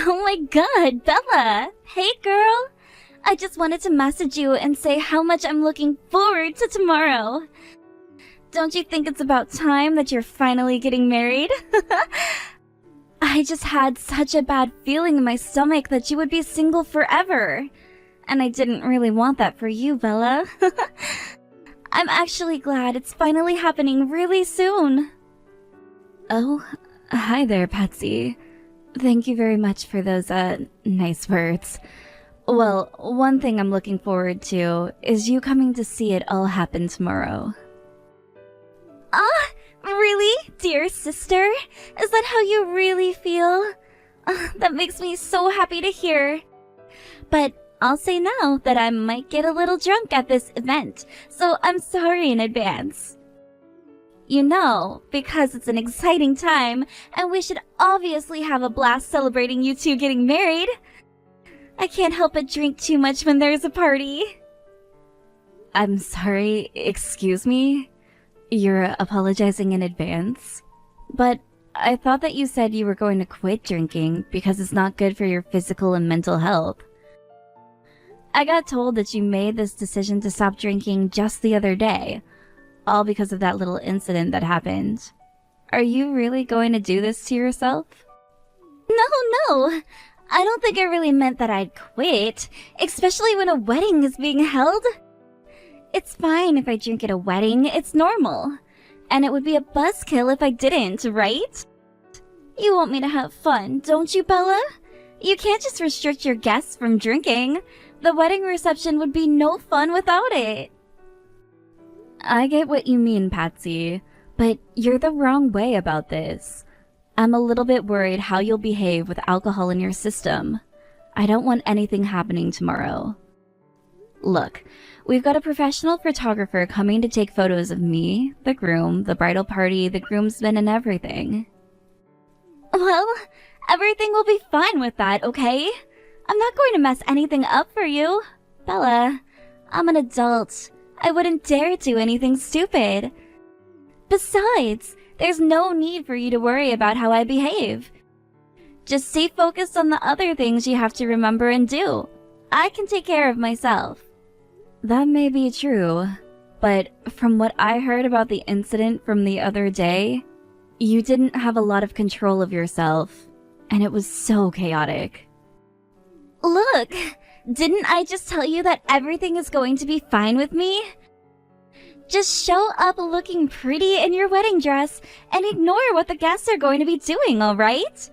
Oh my god, Bella! Hey girl! I just wanted to message you and say how much I'm looking forward to tomorrow. Don't you think it's about time that you're finally getting married? I just had such a bad feeling in my stomach that you would be single forever. And I didn't really want that for you, Bella. I'm actually glad it's finally happening really soon. Oh, hi there, Patsy. Thank you very much for those, nice words. Well, one thing I'm looking forward to is you coming to see it all happen tomorrow. Ah, really? Dear sister? Is that how you really feel? That makes me so happy to hear. But I'll say now that I might get a little drunk at this event, so I'm sorry in advance. You know, because it's an exciting time, and we should obviously have a blast celebrating you two getting married. I can't help but drink too much when there's a party. I'm sorry, excuse me? You're apologizing in advance? But I thought that you said you were going to quit drinking because it's not good for your physical and mental health. I got told that you made this decision to stop drinking just the other day, all because of that little incident that happened. Are you really going to do this to yourself? No. I don't think I really meant that I'd quit, especially when a wedding is being held. It's fine if I drink at a wedding, it's normal. And it would be a buzzkill if I didn't, right? You want me to have fun, don't you, Bella? You can't just restrict your guests from drinking. The wedding reception would be no fun without it. I get what you mean, Patsy, but you're the wrong way about this. I'm a little bit worried how you'll behave with alcohol in your system. I don't want anything happening tomorrow. Look, we've got a professional photographer coming to take photos of me, the groom, the bridal party, the groomsmen, and everything. Well, everything will be fine with that, okay? I'm not going to mess anything up for you. Bella, I'm an adult. I wouldn't dare do anything stupid. Besides, there's no need for you to worry about how I behave. Just stay focused on the other things you have to remember and do. I can take care of myself. That may be true, but from what I heard about the incident from the other day, you didn't have a lot of control of yourself, and it was so chaotic. Look, didn't I just tell you that everything is going to be fine with me? Just show up looking pretty in your wedding dress and ignore what the guests are going to be doing, alright?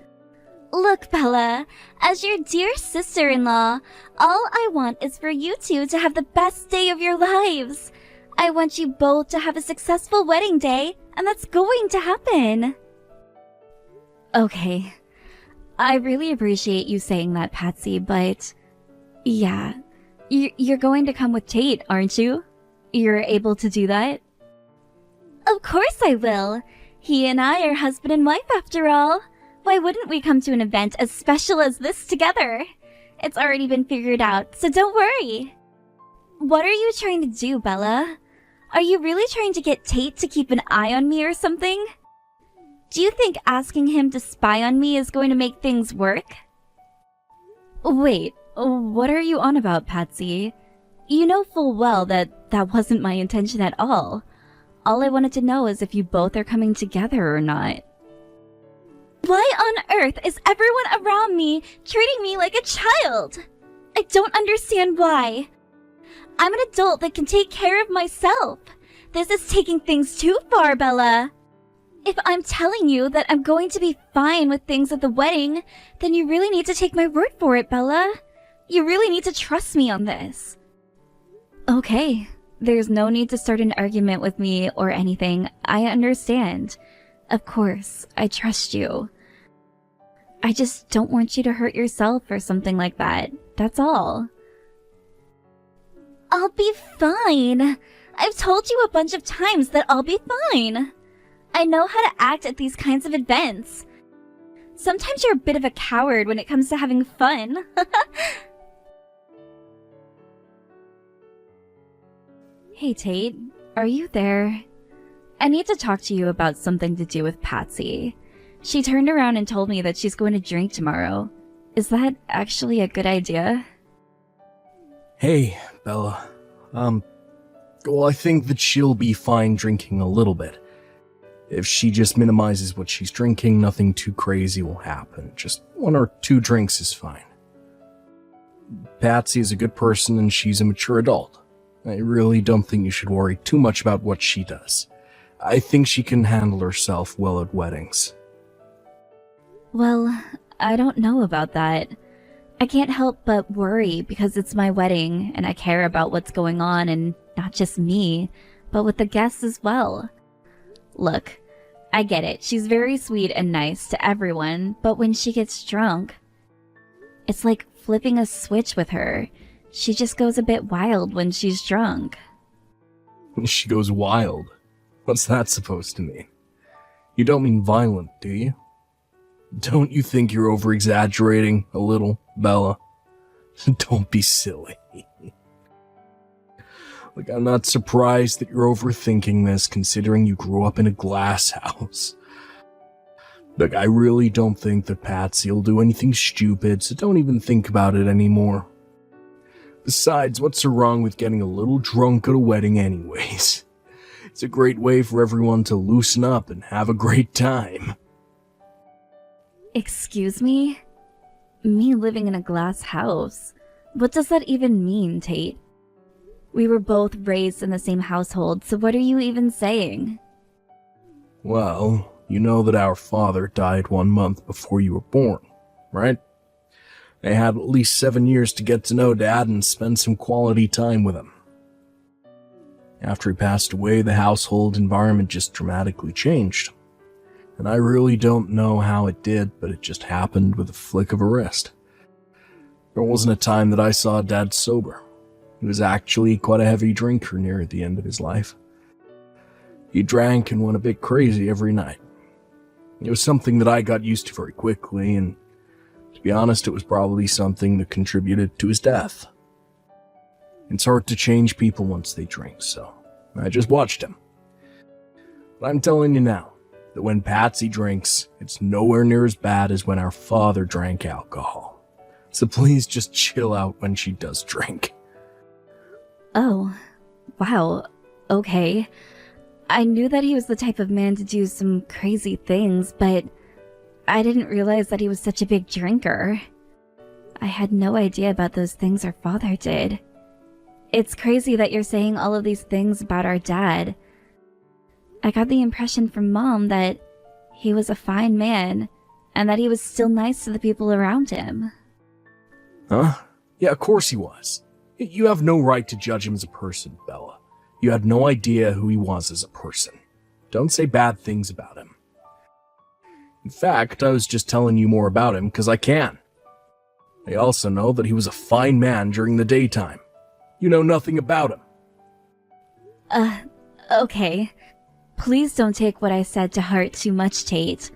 Look, Bella, as your dear sister-in-law, all I want is for you two to have the best day of your lives. I want you both to have a successful wedding day, and that's going to happen. Okay. I really appreciate you saying that, Patsy, but yeah, you're going to come with Tate, aren't you? You're able to do that? Of course I will. He and I are husband and wife after all. Why wouldn't we come to an event as special as this together? It's already been figured out, so don't worry. What are you trying to do, Bella? Are you really trying to get Tate to keep an eye on me or something? Do you think asking him to spy on me is going to make things work? Wait, what are you on about, Patsy? You know full well that that wasn't my intention at all. All I wanted to know is if you both are coming together or not. Why on earth is everyone around me treating me like a child? I don't understand why. I'm an adult that can take care of myself. This is taking things too far, Bella. If I'm telling you that I'm going to be fine with things at the wedding, then you really need to take my word for it, Bella. You really need to trust me on this. Okay, there's no need to start an argument with me or anything. I understand. Of course, I trust you. I just don't want you to hurt yourself or something like that. That's all. I'll be fine. I've told you a bunch of times that I'll be fine. I know how to act at these kinds of events. Sometimes you're a bit of a coward when it comes to having fun. Hey Tate, are you there? I need to talk to you about something to do with Patsy. She turned around and told me that she's going to drink tomorrow. Is that actually a good idea? Hey, Bella. Well, I think that she'll be fine drinking a little bit. If she just minimizes what she's drinking, nothing too crazy will happen. Just 1 or 2 drinks is fine. Patsy is a good person and she's a mature adult. I really don't think you should worry too much about what she does. I think she can handle herself well at weddings. Well, I don't know about that. I can't help but worry because it's my wedding and I care about what's going on, and not just me, but with the guests as well. Look, I get it. She's very sweet and nice to everyone, but when she gets drunk, it's like flipping a switch with her. She just goes a bit wild when she's drunk. She goes wild? What's that supposed to mean? You don't mean violent, do you? Don't you think you're over-exaggerating a little, Bella? Don't be silly. Like, I'm not surprised that you're overthinking this, considering you grew up in a glass house. Look, I really don't think that Patsy'll do anything stupid, so don't even think about it anymore. Besides, what's so wrong with getting a little drunk at a wedding anyways? It's a great way for everyone to loosen up and have a great time. Excuse me? Me living in a glass house? What does that even mean, Tate? We were both raised in the same household, so what are you even saying? Well, you know that our father died 1 month before you were born, right? I had at least 7 years to get to know Dad and spend some quality time with him. After he passed away, the household environment just dramatically changed. And I really don't know how it did, but it just happened with a flick of a wrist. There wasn't a time that I saw Dad sober. He was actually quite a heavy drinker near the end of his life. He drank and went a bit crazy every night. It was something that I got used to very quickly, and to be honest, it was probably something that contributed to his death. It's hard to change people once they drink, so I just watched him. But I'm telling you now, that when Patsy drinks, it's nowhere near as bad as when our father drank alcohol. So please just chill out when she does drink. Oh, wow, okay. I knew that he was the type of man to do some crazy things, but I didn't realize that he was such a big drinker. I had no idea about those things our father did. It's crazy that you're saying all of these things about our dad. I got the impression from Mom that he was a fine man, and that he was still nice to the people around him. Huh? Yeah, of course he was. You have no right to judge him as a person, Bella. You had no idea who he was as a person. Don't say bad things about him. In fact, I was just telling you more about him because I can. I also know that he was a fine man during the daytime. You know nothing about him. Okay. Please don't take what I said to heart too much, Tate.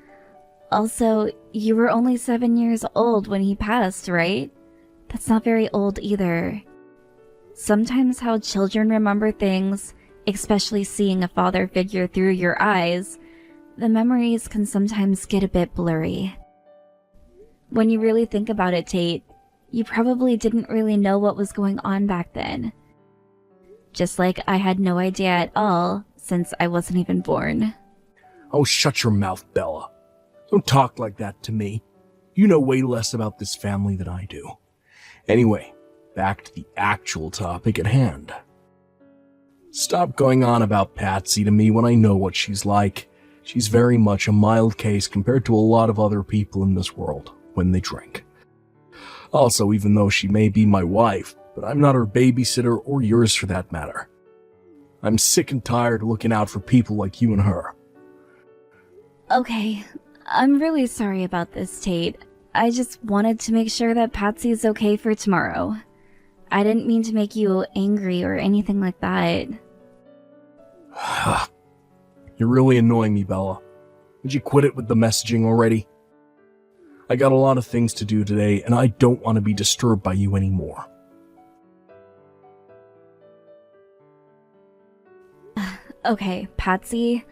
Also, you were only 7 years old when he passed, right? That's not very old either. Sometimes how children remember things, especially seeing a father figure through your eyes, the memories can sometimes get a bit blurry. When you really think about it, Tate, you probably didn't really know what was going on back then. Just like I had no idea at all, since I wasn't even born. Oh, shut your mouth, Bella. Don't talk like that to me. You know way less about this family than I do. Anyway, back to the actual topic at hand. Stop going on about Patsy to me when I know what she's like. She's very much a mild case compared to a lot of other people in this world when they drink. Also, even though she may be my wife, but I'm not her babysitter or yours for that matter. I'm sick and tired of looking out for people like you and her. Okay, I'm really sorry about this, Tate. I just wanted to make sure that Patsy's okay for tomorrow. I didn't mean to make you angry or anything like that. You're really annoying me, Bella. Would you quit it with the messaging already? I got a lot of things to do today, and I don't want to be disturbed by you anymore. Okay, Patsy,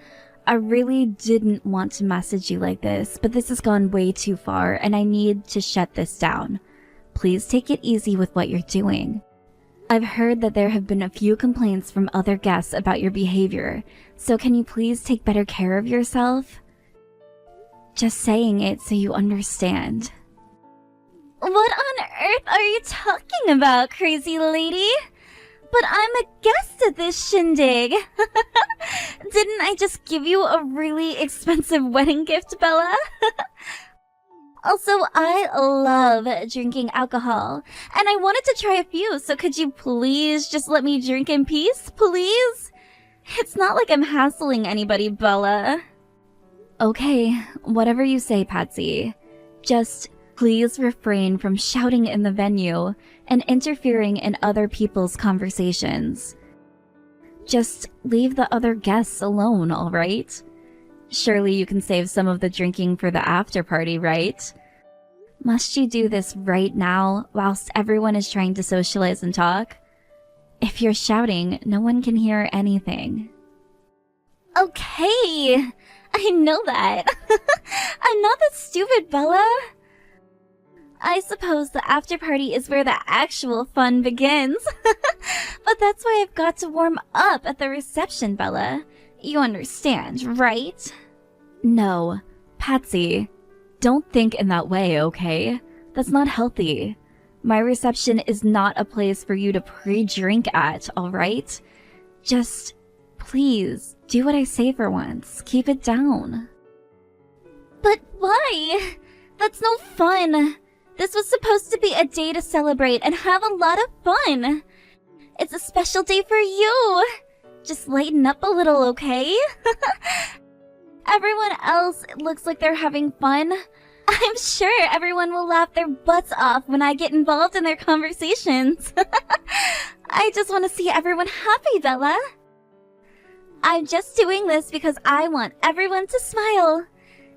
I really didn't want to message you like this, but this has gone way too far and I need to shut this down. Please take it easy with what you're doing. I've heard that there have been a few complaints from other guests about your behavior, so can you please take better care of yourself? Just saying it so you understand. What on earth are you talking about, crazy lady? But I'm a guest at this shindig. Didn't I just give you a really expensive wedding gift, Bella? Also, I love drinking alcohol, and I wanted to try a few, so could you please just let me drink in peace, please? It's not like I'm hassling anybody, Bella. Okay, whatever you say, Patsy. Just please refrain from shouting in the venue and interfering in other people's conversations. Just leave the other guests alone, alright? Surely you can save some of the drinking for the after party, right? Must you do this right now whilst everyone is trying to socialize and talk? If you're shouting, no one can hear anything. Okay, I know that. I'm not that stupid, Bella. I suppose the after party is where the actual fun begins. But that's why I've got to warm up at the reception, Bella. You understand, right? No, Patsy, don't think in that way, okay? That's not healthy. My reception is not a place for you to pre-drink at, alright? Just, please, do what I say for once. Keep it down. But why? That's no fun. This was supposed to be a day to celebrate and have a lot of fun. It's a special day for you. Just lighten up a little, okay? Everyone else looks like they're having fun. I'm sure everyone will laugh their butts off when I get involved in their conversations. I just want to see everyone happy, Bella. I'm just doing this because I want everyone to smile.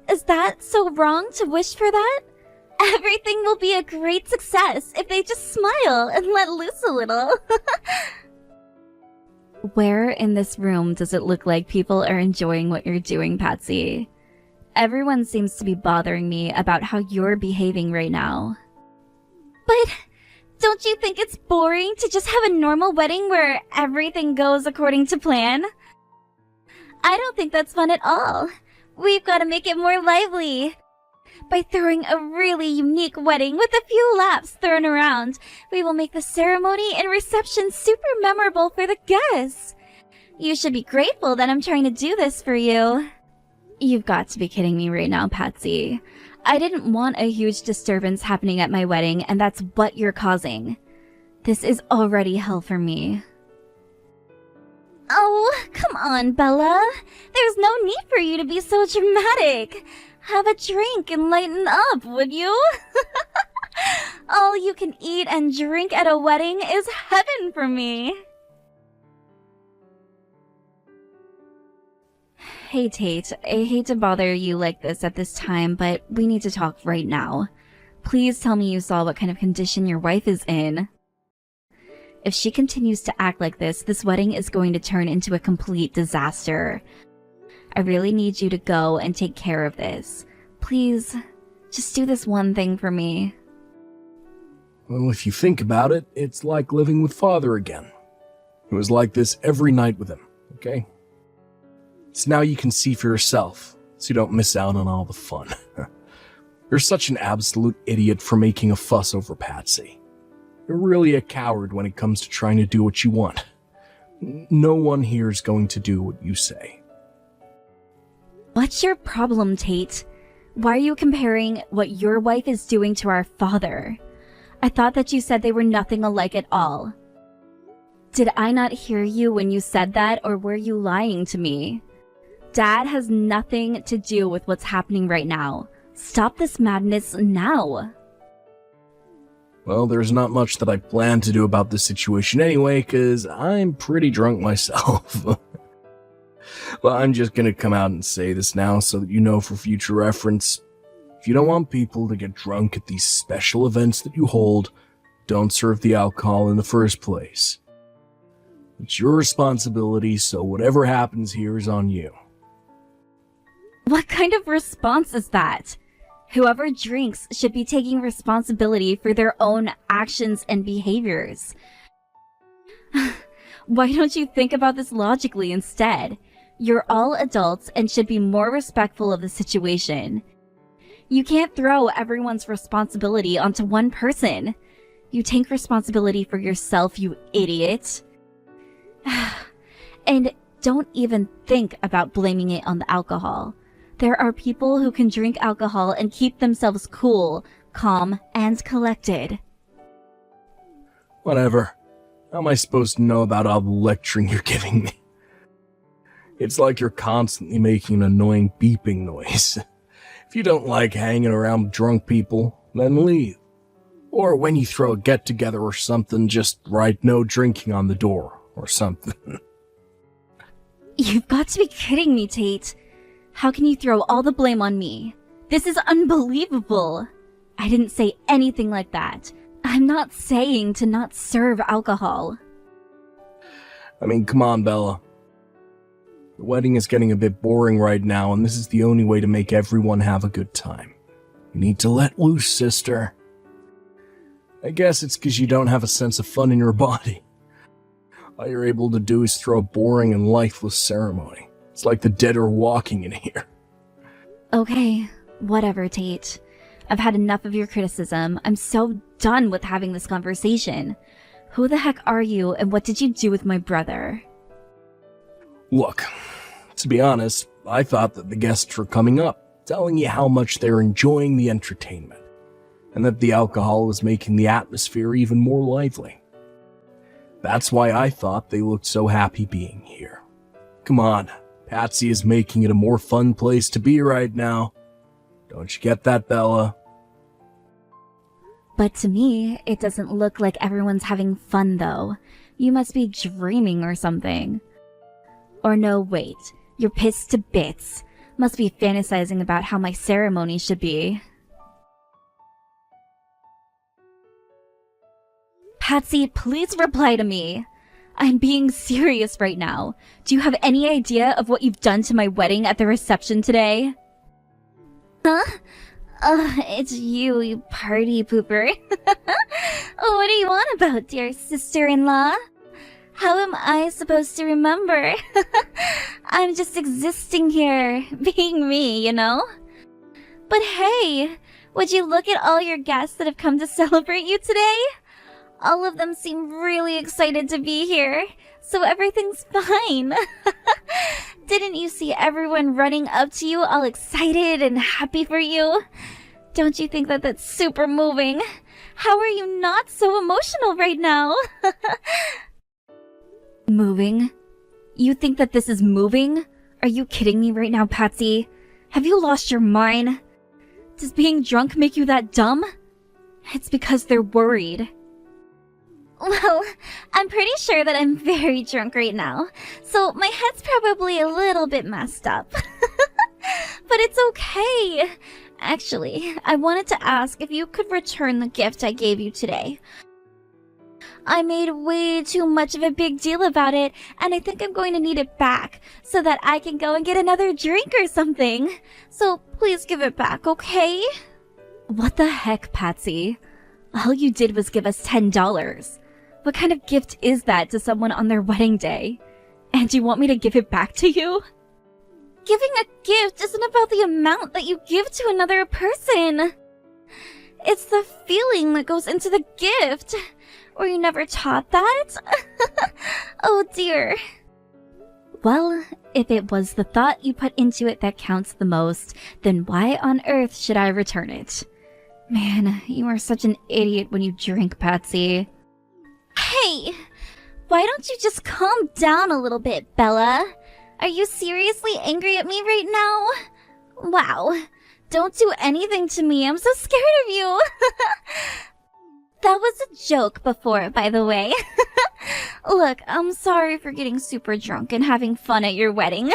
Is that so wrong to wish for that? Everything will be a great success if they just smile and let loose a little. Where in this room does it look like people are enjoying what you're doing, Patsy? Everyone seems to be bothering me about how you're behaving right now. But don't you think it's boring to just have a normal wedding where everything goes according to plan? I don't think that's fun at all. We've got to make it more lively. By throwing a really unique wedding with a few laughs thrown around, we will make the ceremony and reception super memorable for the guests. You should be grateful that I'm trying to do this for you. You've got to be kidding me right now, Patsy. I didn't want a huge disturbance happening at my wedding, and that's what you're causing. This is already hell for me. Oh, come on, Bella. There's no need for you to be so dramatic. Have a drink and lighten up, would you? All you can eat and drink at a wedding is heaven for me. Hey, Tate. I hate to bother you like this at this time, but we need to talk right now. Please tell me you saw what kind of condition your wife is in. If she continues to act like this wedding is going to turn into a complete disaster. I really need you to go and take care of this. Please, just do this one thing for me. Well, if you think about it, it's like living with Father again. It was like this every night with him, okay? So now you can see for yourself, so you don't miss out on all the fun. You're such an absolute idiot for making a fuss over Patsy. You're really a coward when it comes to trying to do what you want. No one here is going to do what you say. What's your problem, Tate? Why are you comparing what your wife is doing to our father? I thought that you said they were nothing alike at all. Did I not hear you when you said that, or were you lying to me? Dad has nothing to do with what's happening right now. Stop this madness now. Well, there's not much that I plan to do about this situation anyway, because I'm pretty drunk myself. Well, I'm just gonna come out and say this now so that you know for future reference. If you don't want people to get drunk at these special events that you hold, don't serve the alcohol in the first place. It's your responsibility, so whatever happens here is on you. What kind of response is that? Whoever drinks should be taking responsibility for their own actions and behaviors. Why don't you think about this logically instead? You're all adults and should be more respectful of the situation. You can't throw everyone's responsibility onto one person. You take responsibility for yourself, you idiot. And don't even think about blaming it on the alcohol. There are people who can drink alcohol and keep themselves cool, calm, and collected. Whatever. How am I supposed to know about all the lecturing you're giving me? It's like you're constantly making an annoying beeping noise. If you don't like hanging around drunk people, then leave. Or when you throw a get-together or something, just write no drinking on the door or something. You've got to be kidding me, Tate. How can you throw all the blame on me? This is unbelievable. I didn't say anything like that. I'm not saying to not serve alcohol. I mean, come on, Bella. The wedding is getting a bit boring right now, and this is the only way to make everyone have a good time. You need to let loose, sister. I guess it's because you don't have a sense of fun in your body. All you're able to do is throw a boring and lifeless ceremony. It's like the dead are walking in here. Okay, whatever, Tate. I've had enough of your criticism. I'm so done with having this conversation. Who the heck are you, and what did you do with my brother? Look, to be honest, I thought that the guests were coming up, telling you how much they're enjoying the entertainment, and that the alcohol was making the atmosphere even more lively. That's why I thought they looked so happy being here. Come on, Patsy is making it a more fun place to be right now. Don't you get that, Bella? But to me, it doesn't look like everyone's having fun, though. You must be dreaming or something. Or no, wait. You're pissed to bits. Must be fantasizing about how my ceremony should be. Patsy, please reply to me. I'm being serious right now. Do you have any idea of what you've done to my wedding at the reception today? Huh? It's you, you party pooper. What do you want about, dear sister-in-law? How am I supposed to remember? I'm just existing here, being me, you know? But hey, would you look at all your guests that have come to celebrate you today? All of them seem really excited to be here, so everything's fine. Didn't you see everyone running up to you all excited and happy for you? Don't you think that that's super moving? How are you not so emotional right now? Moving? You think that this is moving? Are you kidding me right now, Patsy? Have you lost your mind? Does being drunk make you that dumb? It's because they're worried. Well, I'm pretty sure that I'm very drunk right now, so my head's probably a little bit messed up. But it's okay. Actually, I wanted to ask if you could return the gift I gave you today. I made way too much of a big deal about it, and I think I'm going to need it back so that I can go and get another drink or something. So please give it back, okay? What the heck, Patsy? All you did was give us $10. What kind of gift is that to someone on their wedding day? And you want me to give it back to you? Giving a gift isn't about the amount that you give to another person. It's the feeling that goes into the gift. Were you never taught that? Oh dear. Well, if it was the thought you put into it that counts the most, then why on earth should I return it? Man, you are such an idiot when you drink, Patsy. Hey! Why don't you just calm down a little bit, Bella? Are you seriously angry at me right now? Wow. Don't do anything to me. I'm so scared of you. That was a joke before, by the way. Look, I'm sorry for getting super drunk and having fun at your wedding.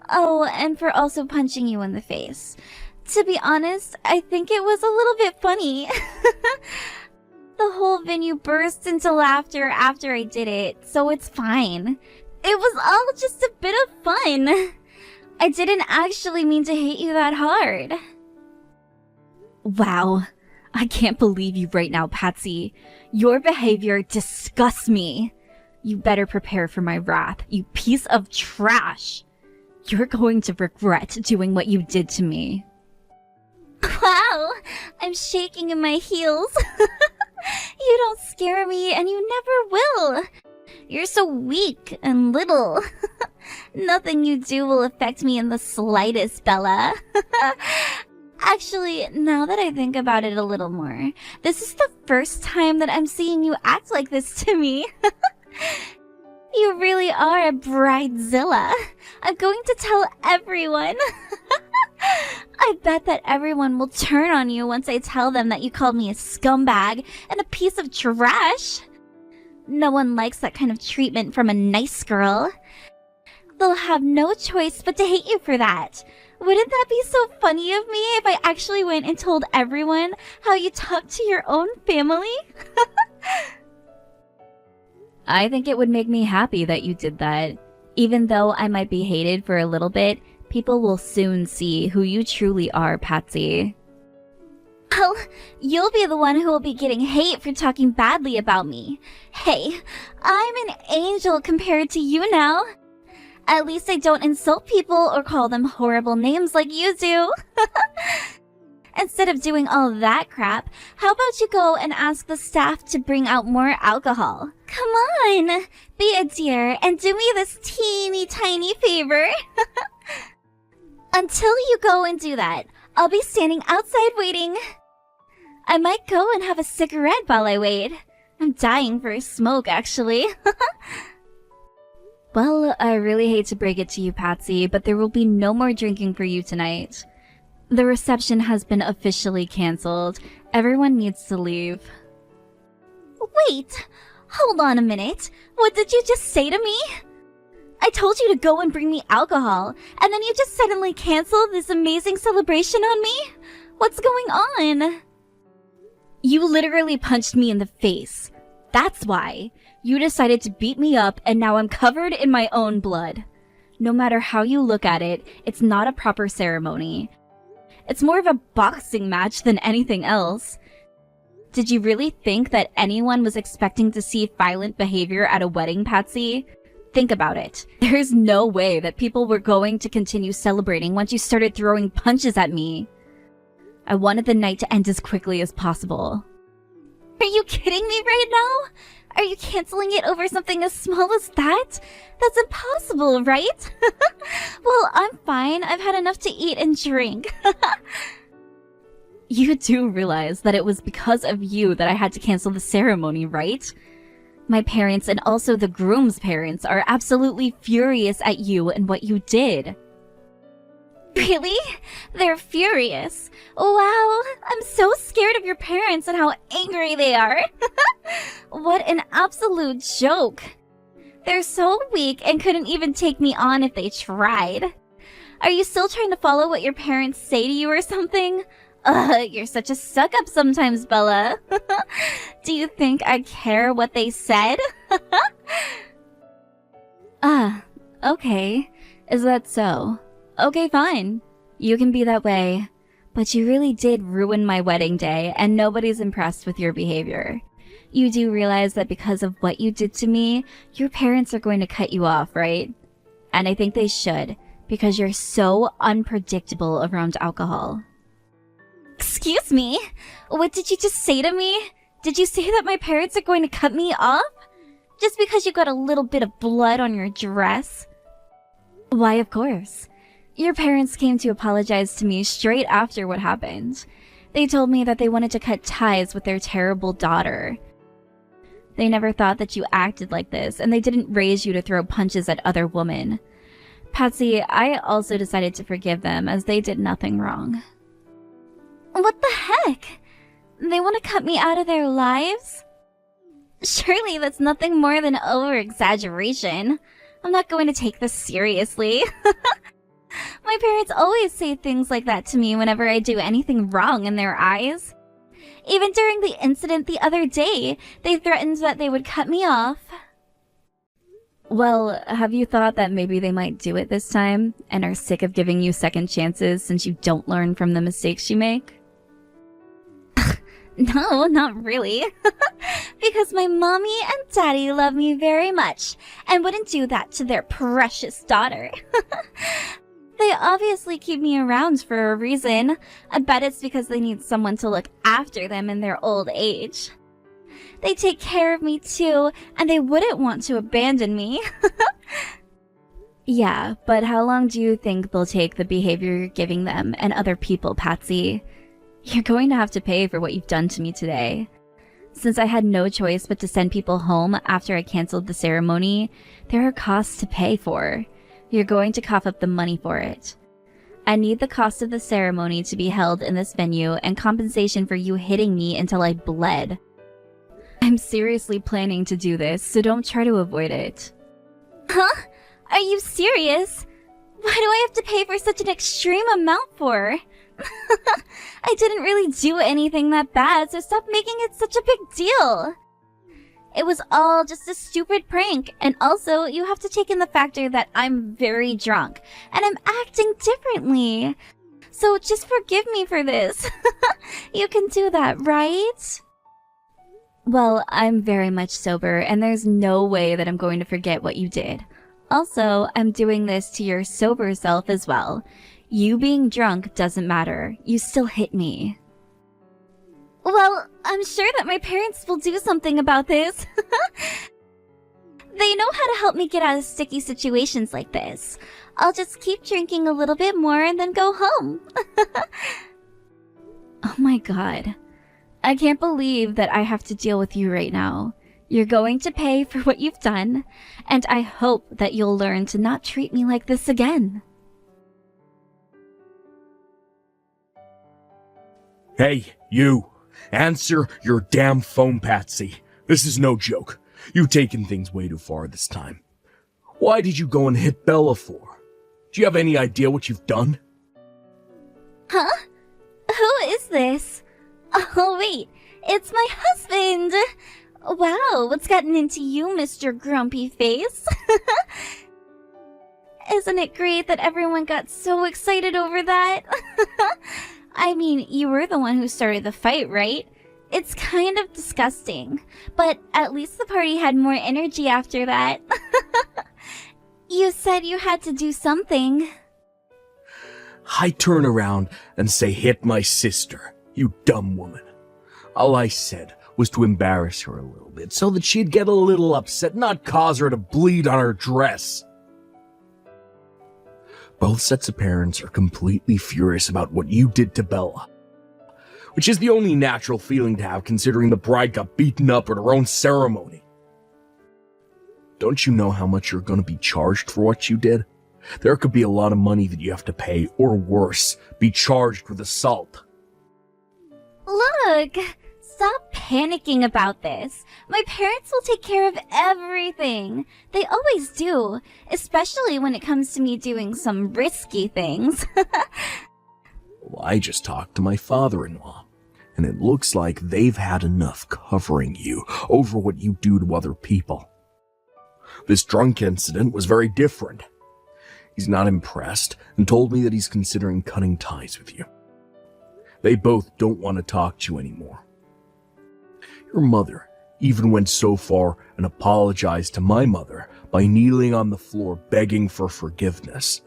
Oh, and for also punching you in the face. To be honest, I think it was a little bit funny. The whole venue burst into laughter after I did it, so it's fine. It was all just a bit of fun. I didn't actually mean to hate you that hard. Wow. I can't believe you right now, Patsy. Your behavior disgusts me. You better prepare for my wrath, you piece of trash. You're going to regret doing what you did to me. Wow, I'm shaking in my heels. You don't scare me, and you never will. You're so weak and little. Nothing you do will affect me in the slightest, Bella. Actually, now that I think about it a little more, this is the first time that I'm seeing you act like this to me. You really are a bridezilla. I'm going to tell everyone. I bet that everyone will turn on you once I tell them that you called me a scumbag and a piece of trash. No one likes that kind of treatment from a nice girl. They'll have no choice but to hate you for that. Wouldn't that be so funny of me if I actually went and told everyone how you talk to your own family? I think it would make me happy that you did that. Even though I might be hated for a little bit, people will soon see who you truly are, Patsy. Well, you'll be the one who will be getting hate for talking badly about me. Hey, I'm an angel compared to you now. At least I don't insult people or call them horrible names like you do. Instead of doing all that crap, how about you go and ask the staff to bring out more alcohol? Come on, be a dear and do me this teeny tiny favor. Until you go and do that, I'll be standing outside waiting. I might go and have a cigarette while I wait. I'm dying for a smoke, actually. Well, I really hate to break it to you, Patsy, but there will be no more drinking for you tonight. The reception has been officially canceled. Everyone needs to leave. Wait, hold on a minute. What did you just say to me? I told you to go and bring me alcohol, and then you just suddenly canceled this amazing celebration on me? What's going on? You literally punched me in the face. That's why. You decided to beat me up, and now I'm covered in my own blood. No matter how you look at it, it's not a proper ceremony. It's more of a boxing match than anything else. Did you really think that anyone was expecting to see violent behavior at a wedding, Patsy? Think about it. There's no way that people were going to continue celebrating once you started throwing punches at me. I wanted the night to end as quickly as possible. Are you kidding me right now? Are you canceling it over something as small as that? That's impossible, right? Well, I'm fine. I've had enough to eat and drink. You do realize that it was because of you that I had to cancel the ceremony, right? My parents and also the groom's parents are absolutely furious at you and what you did. Really? They're furious. Wow, I'm so scared of your parents and how angry they are. What an absolute joke. They're so weak and couldn't even take me on if they tried. Are you still trying to follow what your parents say to you or something? You're such a suck-up sometimes, Bella. Do you think I care what they said? Okay. Is that so? Okay, fine. You can be that way. But you really did ruin my wedding day, and nobody's impressed with your behavior. You do realize that because of what you did to me, your parents are going to cut you off, right? And I think they should, because you're so unpredictable around alcohol. Excuse me? What did you just say to me? Did you say that my parents are going to cut me off? Just because you got a little bit of blood on your dress? Why, of course. Your parents came to apologize to me straight after what happened. They told me that they wanted to cut ties with their terrible daughter. They never thought that you acted like this, and they didn't raise you to throw punches at other women. Patsy, I also decided to forgive them, as they did nothing wrong. What the heck? They want to cut me out of their lives? Surely that's nothing more than over-exaggeration. I'm not going to take this seriously. My parents always say things like that to me whenever I do anything wrong in their eyes. Even during the incident the other day, they threatened that they would cut me off. Well, have you thought that maybe they might do it this time and are sick of giving you second chances since you don't learn from the mistakes you make? No, not really. Because my mommy and daddy love me very much and wouldn't do that to their precious daughter. They obviously keep me around for a reason. I bet it's because they need someone to look after them in their old age. They take care of me too, and they wouldn't want to abandon me. Yeah, but how long do you think they'll take the behavior you're giving them and other people, Patsy? You're going to have to pay for what you've done to me today. Since I had no choice but to send people home after I canceled the ceremony, there are costs to pay for. You're going to cough up the money for it. I need the cost of the ceremony to be held in this venue and compensation for you hitting me until I bled. I'm seriously planning to do this, so don't try to avoid it. Huh? Are you serious? Why do I have to pay for such an extreme amount for? I didn't really do anything that bad, so stop making it such a big deal. It was all just a stupid prank, and also you have to take in the factor that I'm very drunk, and I'm acting differently. So just forgive me for this. You can do that, right? Well, I'm very much sober, and there's no way that I'm going to forget what you did. Also, I'm doing this to your sober self as well. You being drunk doesn't matter. You still hit me. Well, I'm sure that my parents will do something about this. They know how to help me get out of sticky situations like this. I'll just keep drinking a little bit more and then go home. Oh my god. I can't believe that I have to deal with you right now. You're going to pay for what you've done, and I hope that you'll learn to not treat me like this again. Hey, you! Answer your damn phone, Patsy. This is no joke. You've taken things way too far this time. Why did you go and hit Bella for? Do you have any idea what you've done? Huh? Who is this? Oh wait, it's my husband! Wow, what's gotten into you, Mr. Grumpy Face? Isn't it great that everyone got so excited over that? I mean, you were the one who started the fight, right? It's kind of disgusting, but at least the party had more energy after that. You said you had to do something. I turn around and say hit my sister, you dumb woman. All I said was to embarrass her a little bit so that she'd get a little upset, not cause her to bleed on her dress. Both sets of parents are completely furious about what you did to Bella, which is the only natural feeling to have considering the bride got beaten up at her own ceremony. Don't you know how much you're going to be charged for what you did? There could be a lot of money that you have to pay, or worse, be charged with assault. Look, stop panicking about this. My parents will take care of everything. They always do, especially when it comes to me doing some risky things. Well, I just talked to my father-in-law, and it looks like they've had enough covering you over what you do to other people. This drunk incident was very different. He's not impressed and told me that he's considering cutting ties with you. They both don't want to talk to you anymore. Your mother even went so far and apologized to my mother by kneeling on the floor begging for forgiveness.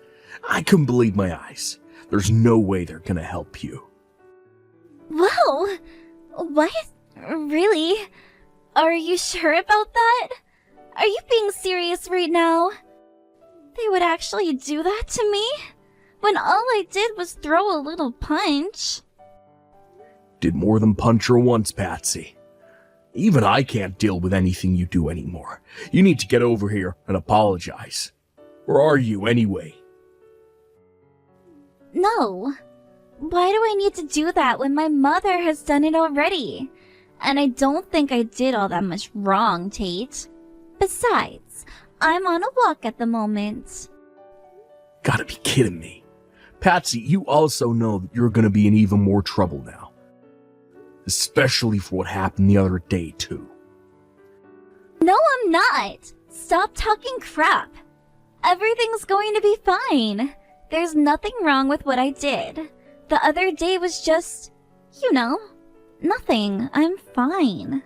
I couldn't believe my eyes. There's no way they're gonna help you. Whoa! What? Really? Are you sure about that? Are you being serious right now? They would actually do that to me? When all I did was throw a little punch. Did more than punch her once, Patsy. Even I can't deal with anything you do anymore. You need to get over here and apologize. Where are you, anyway? No. Why do I need to do that when my mother has done it already? And I don't think I did all that much wrong, Tate. Besides, I'm on a walk at the moment. Gotta be kidding me. Patsy, you also know that you're gonna be in even more trouble now. Especially for what happened the other day, too. No, I'm not. Stop talking crap. Everything's going to be fine. There's nothing wrong with what I did. The other day was just, nothing. I'm fine.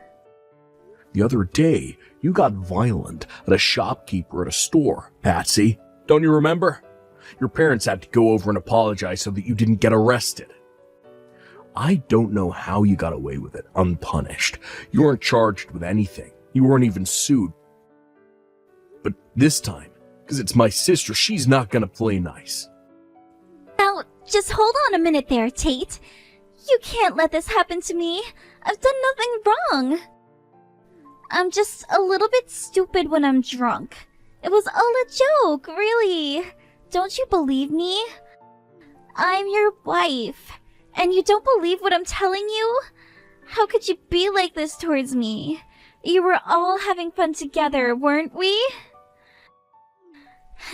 The other day, you got violent at a shopkeeper at a store, Patsy. Don't you remember? Your parents had to go over and apologize so that you didn't get arrested. I don't know how you got away with it unpunished. You weren't charged with anything. You weren't even sued. But this time, because it's my sister, she's not gonna play nice. Now, just hold on a minute there, Tate. You can't let this happen to me. I've done nothing wrong. I'm just a little bit stupid when I'm drunk. It was all a joke, really. Don't you believe me? I'm your wife, and you don't believe what I'm telling you? How could you be like this towards me? You were all having fun together, weren't we?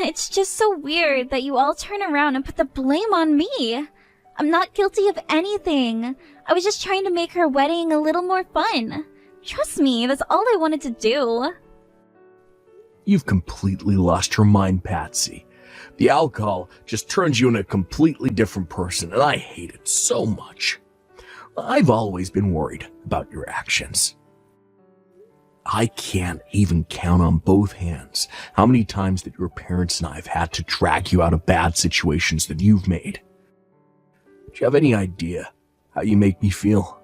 It's just so weird that you all turn around and put the blame on me. I'm not guilty of anything. I was just trying to make her wedding a little more fun. Trust me, that's all I wanted to do. You've completely lost your mind, Patsy. The alcohol just turns you into a completely different person, and I hate it so much. I've always been worried about your actions. I can't even count on both hands how many times that your parents and I have had to drag you out of bad situations that you've made. Do you have any idea how you make me feel?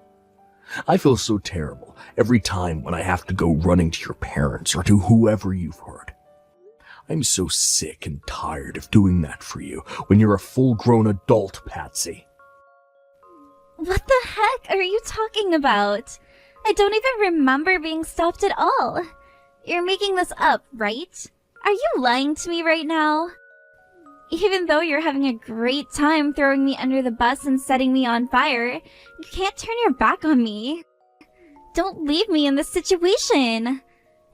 I feel so terrible every time when I have to go running to your parents or to whoever you've hurt. I'm so sick and tired of doing that for you when you're a full-grown adult, Patsy. What the heck are you talking about? I don't even remember being stopped at all. You're making this up, right? Are you lying to me right now? Even though you're having a great time throwing me under the bus and setting me on fire, you can't turn your back on me. Don't leave me in this situation.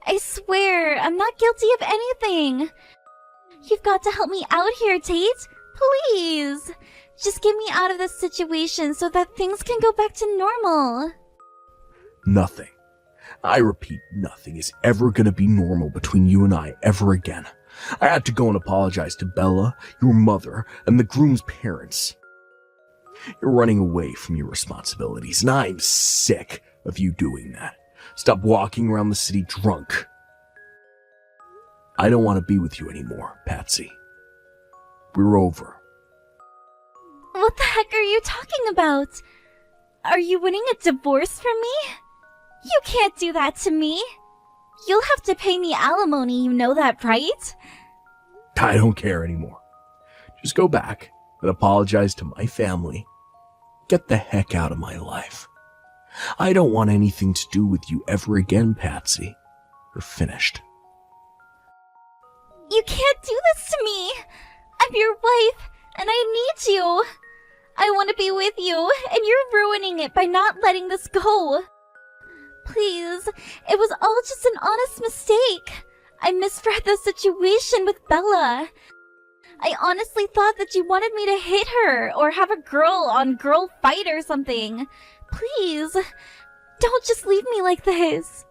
I swear, I'm not guilty of anything. You've got to help me out here, Tate. Please. Just get me out of this situation so that things can go back to normal. Nothing. I repeat, nothing is ever gonna be normal between you and I ever again. I had to go and apologize to Bella, your mother, and the groom's parents. You're running away from your responsibilities, and I'm sick of you doing that. Stop walking around the city drunk. I don't want to be with you anymore, Patsy. We're over. What the heck are you talking about? Are you winning a divorce from me? You can't do that to me. You'll have to pay me alimony, you know that, right? I don't care anymore. Just go back and apologize to my family. Get the heck out of my life. I don't want anything to do with you ever again, Patsy. You're finished. You can't do this to me. I'm your wife, and I need you. I want to be with you, and you're ruining it by not letting this go. Please, it was all just an honest mistake. I misread the situation with Bella. I honestly thought that you wanted me to hit her or have a girl-on-girl fight or something. Please, don't just leave me like this.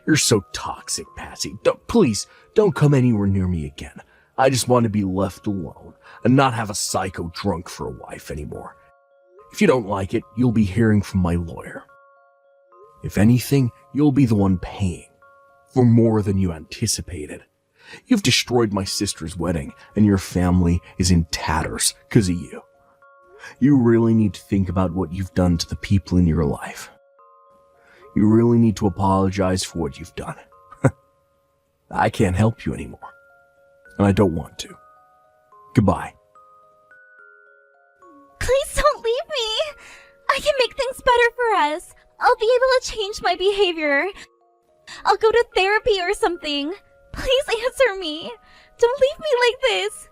You're so toxic, Patsy. Please, don't come anywhere near me again. I just want to be left alone and not have a psycho drunk for a wife anymore. If you don't like it, you'll be hearing from my lawyer. If anything, you'll be the one paying for more than you anticipated. You've destroyed my sister's wedding, and your family is in tatters because of you. You really need to think about what you've done to the people in your life. You really need to apologize for what you've done. I can't help you anymore, and I don't want to. Goodbye. Please don't leave me. I can make things better for us. I'll be able to change my behavior. I'll go to therapy or something. Please answer me. Don't leave me like this.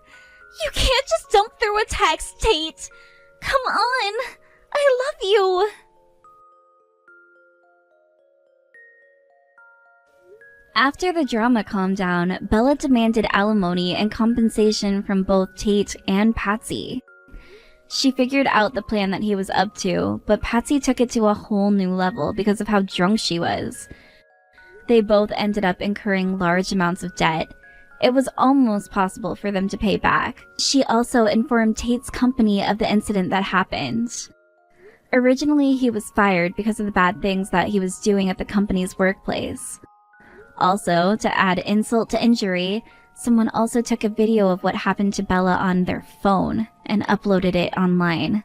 You can't just dump through a text, Tate. Come on. I love you. After the drama calmed down, Bella demanded alimony and compensation from both Tate and Patsy. She figured out the plan that he was up to, but Patsy took it to a whole new level because of how drunk she was. They both ended up incurring large amounts of debt. It was almost possible for them to pay back. She also informed Tate's company of the incident that happened. Originally, he was fired because of the bad things that he was doing at the company's workplace. Also, to add insult to injury, someone also took a video of what happened to Bella on their phone and uploaded it online.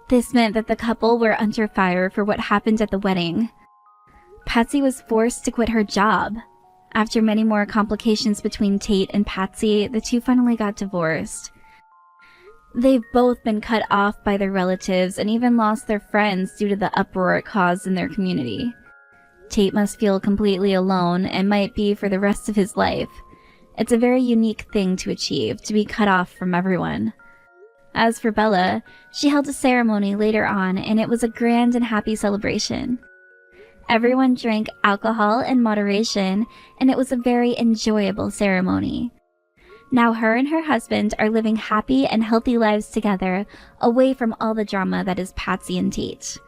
This meant that the couple were under fire for what happened at the wedding. Patsy was forced to quit her job. After many more complications between Tate and Patsy, the two finally got divorced. They've both been cut off by their relatives and even lost their friends due to the uproar it caused in their community. Tate must feel completely alone and might be for the rest of his life. It's a very unique thing to achieve, to be cut off from everyone. As for Bella, she held a ceremony later on, and it was a grand and happy celebration. Everyone drank alcohol in moderation, and it was a very enjoyable ceremony. Now her and her husband are living happy and healthy lives together, away from all the drama that is Patsy and Tate.